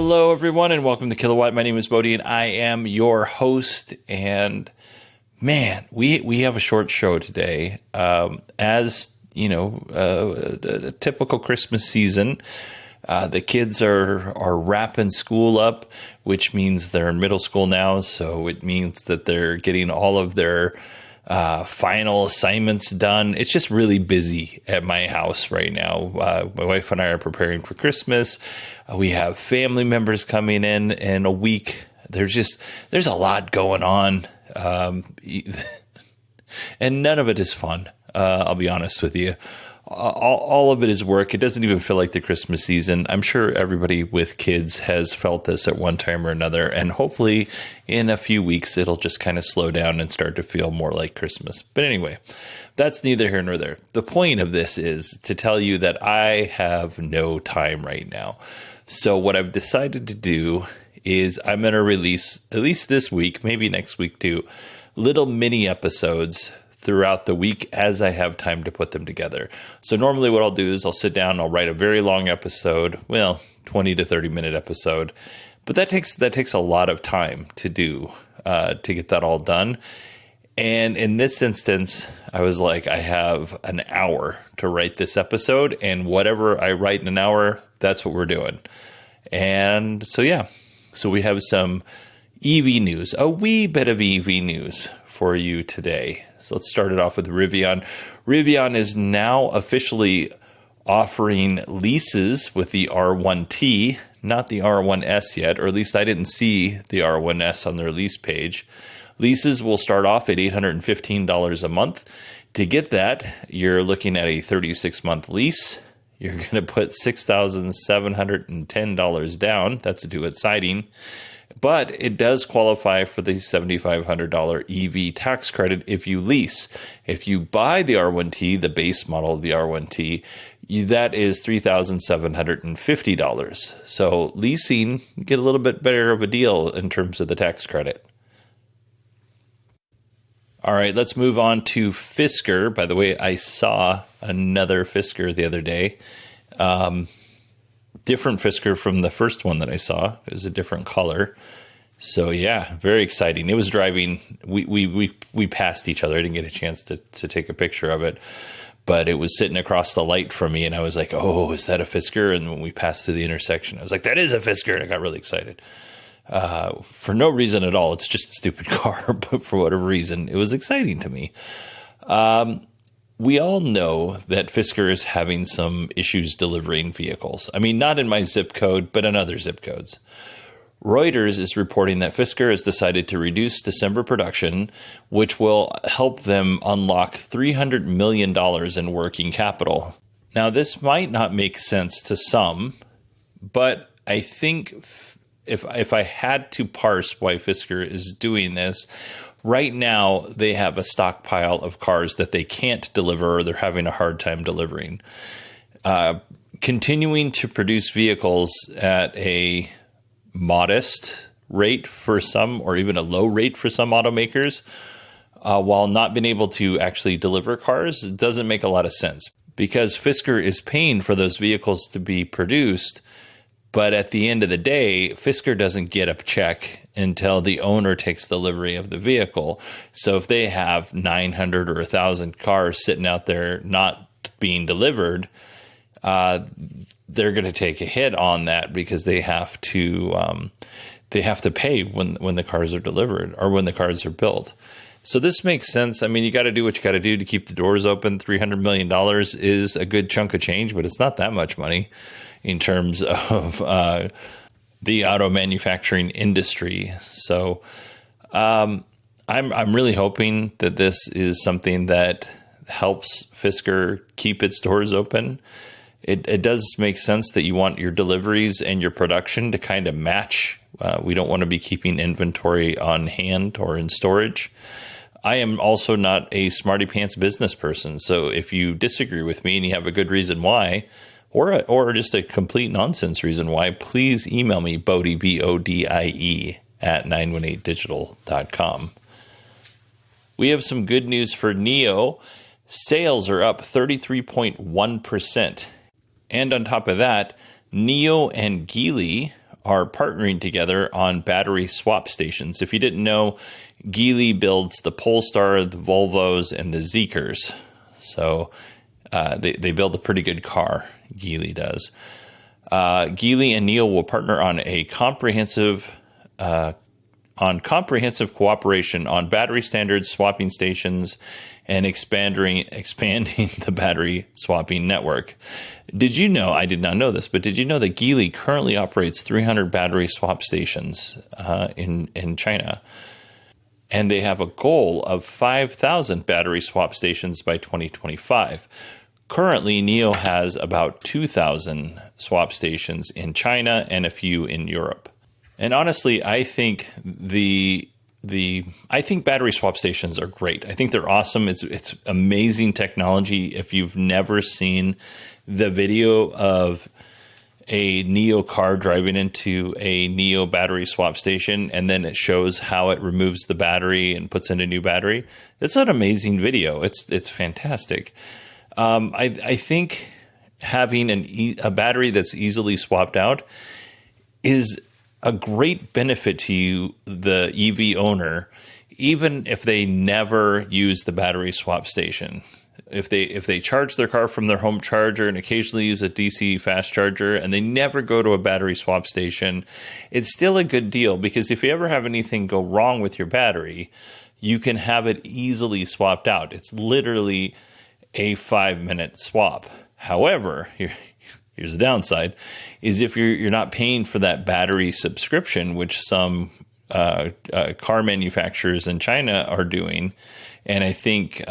Hello, everyone, and welcome to Kilowatt. My name is Bodie, and I am your host. And man, we have a short show today. As you know, a typical Christmas season. The kids are wrapping school up, which means they're in middle school now. So it means that they're getting all of their final assignments done. It's just really busy at my house right now. My wife and I are preparing for Christmas. We have family members coming in a week. There's a lot going on. And none of it is fun. I'll be honest with you. All of it is work. It doesn't even feel like the Christmas season. I'm sure everybody with kids has felt this at one time or another. And hopefully in a few weeks, it'll just kind of slow down and start to feel more like Christmas. But anyway, that's neither here nor there. The point of this is to tell you that I have no time right now. So what I've decided to do is I'm going to release, at least this week, maybe next week too, little mini episodes throughout the week as I have time to put them together. So normally what I'll do is I'll sit down and I'll write a very long episode, 20 to 30 minute episode. But that takes a lot of time to do, to get that all done. And in this instance, I was like, I have an hour to write this episode, and whatever I write in an hour, that's what we're doing. And so, yeah, so we have some EV news, a wee bit of EV news for you today. So let's start it off with Rivian. Rivian is now officially offering leases with the R1T, not the R1S yet, or at least I didn't see the R1S on their lease page. Leases will start off at $815 a month. To get that, you're looking at a 36-month lease. You're going to put $6,710 down. That's due at signing. But it does qualify for the $7,500 EV tax credit if you lease. If you buy the R1T, the base model of the R1T, that is $3,750. So leasing, you get a little bit better of a deal in terms of the tax credit. All right, let's move on to Fisker. By the way, I saw another Fisker the other day. Different Fisker from the first one that I saw. It was a different color. So yeah, very exciting. It was driving. We passed each other. I didn't get a chance to take a picture of it, but it was sitting across the light from me, and I was like, "Oh, is that a Fisker?" And when we passed through the intersection, I was like, "That is a Fisker!" And I got really excited. For no reason at all. It's just a stupid car, but for whatever reason, it was exciting to me. We all know that Fisker is having some issues delivering vehicles. I mean, not in my zip code, but in other zip codes. Reuters is reporting that Fisker has decided to reduce December production, which will help them unlock $300 million in working capital. Now, this might not make sense to some, but I think if I had to parse why Fisker is doing this, right now they have a stockpile of cars that they can't deliver or they're having a hard time delivering. Continuing to produce vehicles at a modest rate for some, or even a low rate for some automakers, while not being able to actually deliver cars, it doesn't make a lot of sense, because Fisker is paying for those vehicles to be produced. But at the end of the day, Fisker doesn't get a check until the owner takes delivery of the vehicle. So if they have 900 or 1,000 cars sitting out there not being delivered, they're going to take a hit on that, because they have to pay when the cars are delivered or when the cars are built. So this makes sense. I mean, you got to do what you got to do to keep the doors open. $300 million is a good chunk of change, but it's not that much money in terms of the auto manufacturing industry. So I'm really hoping that this is something that helps Fisker keep its doors open. It does make sense that you want your deliveries and your production to kind of match. We don't want to be keeping inventory on hand or in storage. I am also not a smarty pants business person. So if you disagree with me and you have a good reason why, or just a complete nonsense reason why, please email me, Bodie, BODIE, at 918digital.com. We have some good news for NIO. Sales are up 33.1%. And on top of that, NIO and Geely are partnering together on battery swap stations. If you didn't know, Geely builds the Polestar, the Volvos, and the Zeekrs. So they build a pretty good car, Geely does. Geely and NIO will partner on a comprehensive cooperation on battery standards, swapping stations, and expanding the battery swapping network. Did you know, I did not know this, but did you know that Geely currently operates 300 battery swap stations in China? And they have a goal of 5,000 battery swap stations by 2025. Currently, NIO has about 2,000 swap stations in China and a few in Europe. And honestly, I think I think battery swap stations are great. I think they're awesome. It's amazing technology. If you've never seen the video of a NIO car driving into a NIO battery swap station, and then it shows how it removes the battery and puts in a new battery, it's an amazing video. It's fantastic. I think having a battery that's easily swapped out is a great benefit to you, the EV owner, even if they never use the battery swap station. If they charge their car from their home charger and occasionally use a DC fast charger and they never go to a battery swap station, it's still a good deal, because if you ever have anything go wrong with your battery, you can have it easily swapped out. It's literally a 5-minute swap. However, here's the downside, is if you're not paying for that battery subscription, which some car manufacturers in China are doing, and I think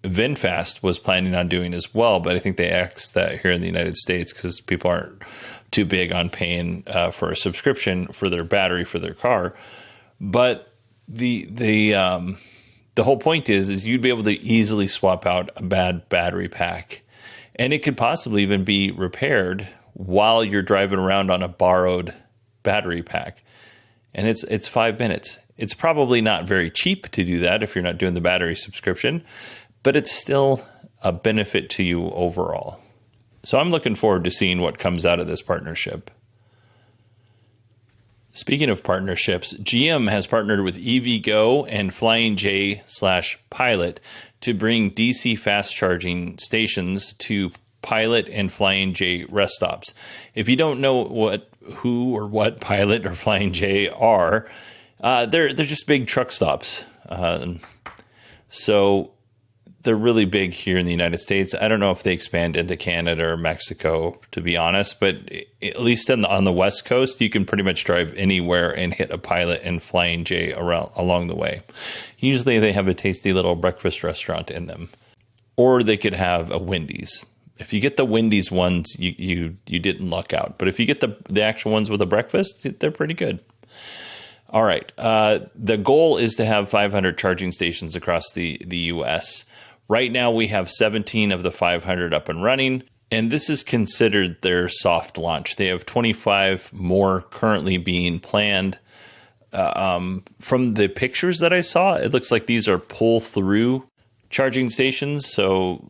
VinFast was planning on doing as well, but I think they axed that here in the United States because people aren't too big on paying for a subscription for their battery for their car. But the whole point is you'd be able to easily swap out a bad battery pack, and it could possibly even be repaired while you're driving around on a borrowed battery pack. And it's 5 minutes. It's probably not very cheap to do that if you're not doing the battery subscription, but it's still a benefit to you overall. So I'm looking forward to seeing what comes out of this partnership. Speaking of partnerships, GM has partnered with EVGo and Flying J/Pilot to bring DC fast charging stations to Pilot and Flying J rest stops. If you don't know who or what Pilot or Flying J are, they're just big truck stops. So they're really big here in the United States. I don't know if they expand into Canada or Mexico, to be honest, but at least on the West Coast, you can pretty much drive anywhere and hit a Pilot and Flying J along the way. Usually they have a tasty little breakfast restaurant in them, or they could have a Wendy's. If you get the Wendy's ones, you didn't luck out. But if you get the actual ones with a breakfast, they're pretty good. All right. The goal is to have 500 charging stations across the U.S. Right now, we have 17 of the 500 up and running, and this is considered their soft launch. They have 25 more currently being planned. From the pictures that I saw, it looks like these are pull-through charging stations. So,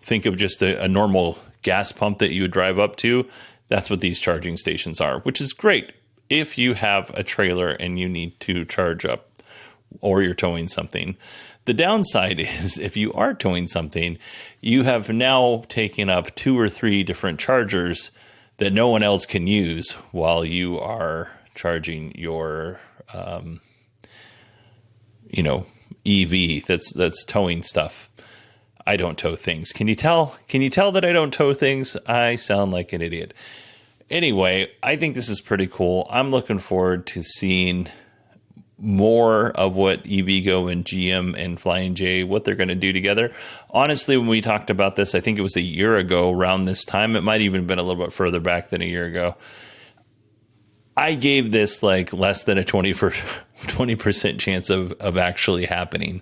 think of just a normal gas pump that you would drive up to. That's what these charging stations are, which is great if you have a trailer and you need to charge up or you're towing something. The downside is if you are towing something, you have now taken up 2 or 3 different chargers that no one else can use while you are charging your, EV that's towing stuff. I don't tow things. Can you tell? Can you tell that I don't tow things? I sound like an idiot. Anyway, I think this is pretty cool. I'm looking forward to seeing more of what EVGo and GM and Flying J, what they're going to do together. Honestly, when we talked about this, I think it was a year ago around this time. It might even have been a little bit further back than a year ago. I gave this like less than a 20% chance of actually happening.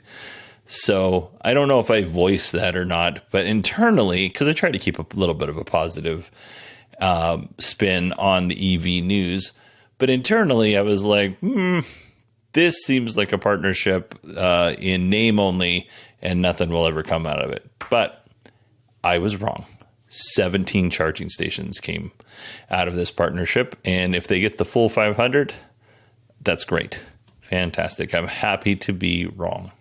So I don't know if I voiced that or not, but internally, because I try to keep a little bit of a positive spin on the EV news, but internally I was like, this seems like a partnership in name only, and nothing will ever come out of it. But I was wrong. 17 charging stations came out of this partnership. And if they get the full 500, that's great. Fantastic. I'm happy to be wrong.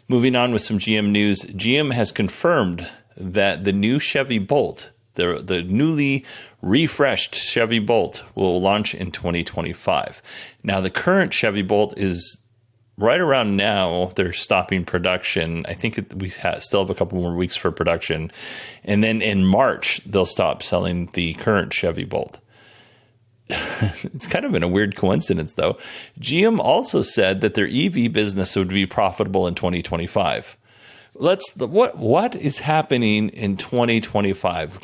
Moving on with some GM news. GM has confirmed that the new Chevy Bolt, the newly refreshed Chevy Bolt, will launch in 2025. Now, the current Chevy Bolt is right around now. They're stopping production. I think we still have a couple more weeks for production. And then in March, they'll stop selling the current Chevy Bolt. It's kind of been a weird coincidence, though. GM also said that their EV business would be profitable in 2025. What is happening in 2025?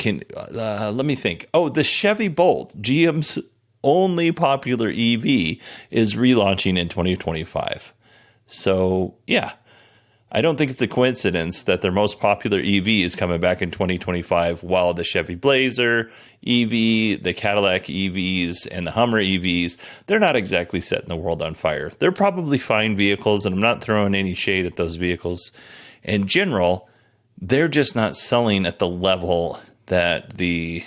Let me think. Oh, the Chevy Bolt, GM's only popular EV, is relaunching in 2025. So, yeah, I don't think it's a coincidence that their most popular EV is coming back in 2025, while the Chevy Blazer EV, the Cadillac EVs, and the Hummer EVs, they're not exactly setting the world on fire. They're probably fine vehicles, and I'm not throwing any shade at those vehicles. In general, they're just not selling at the level that the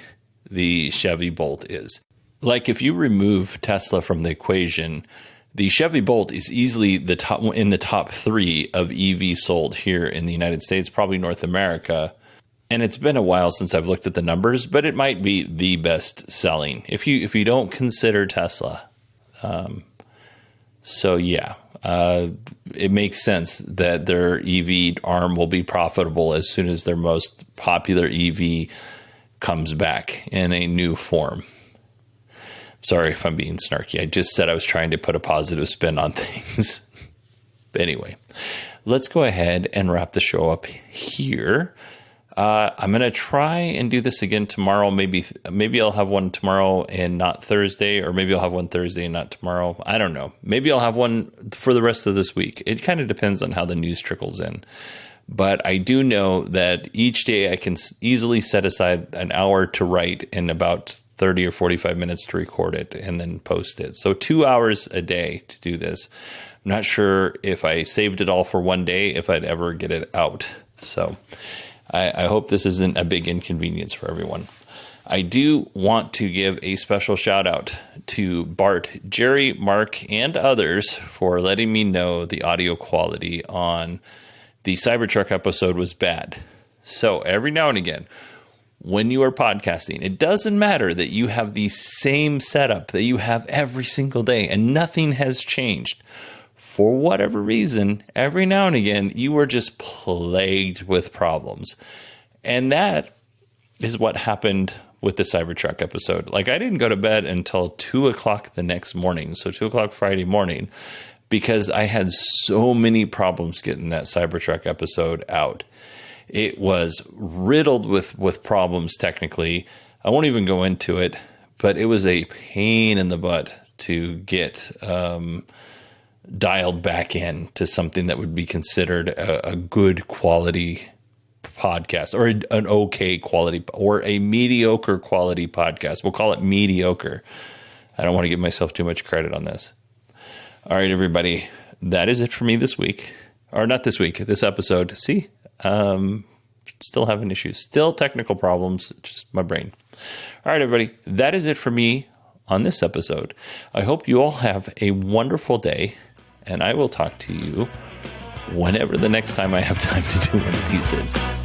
Chevy Bolt is. Like, if you remove Tesla from the equation, the Chevy Bolt is easily in the top 3 of EV sold here in the United States, probably North America. And it's been a while since I've looked at the numbers, but it might be the best selling if you don't consider Tesla. So yeah, it makes sense that their EV arm will be profitable as soon as their most popular EV comes back in a new form. Sorry if I'm being snarky. I just said I was trying to put a positive spin on things. But anyway, let's go ahead and wrap the show up here. I'm going to try and do this again tomorrow. Maybe I'll have one tomorrow and not Thursday, or maybe I'll have one Thursday and not tomorrow. I don't know. Maybe I'll have one for the rest of this week. It kind of depends on how the news trickles in. But I do know that each day I can easily set aside an hour to write and about 30 or 45 minutes to record it and then post it. So 2 hours a day to do this. I'm not sure if I saved it all for one day, if I'd ever get it out. So I hope this isn't a big inconvenience for everyone. I do want to give a special shout out to Bart, Jerry, Mark, and others for letting me know the audio quality on the Cybertruck episode was bad. So every now and again, when you are podcasting, it doesn't matter that you have the same setup that you have every single day and nothing has changed. For whatever reason, every now and again, you are just plagued with problems. And that is what happened with the Cybertruck episode. Like, I didn't go to bed until 2 o'clock the next morning, so 2 o'clock Friday morning, because I had so many problems getting that Cybertruck episode out. It was riddled with problems technically. I won't even go into it, but it was a pain in the butt to get dialed back in to something that would be considered a good quality podcast, or an okay quality, or a mediocre quality podcast. We'll call it mediocre. I don't want to give myself too much credit on this. All right, everybody, that is it for me this week. Or not this week, this episode. See, still having issues, still technical problems, just my brain. All right, everybody, that is it for me on this episode. I hope you all have a wonderful day, and I will talk to you whenever the next time I have time to do one of these is.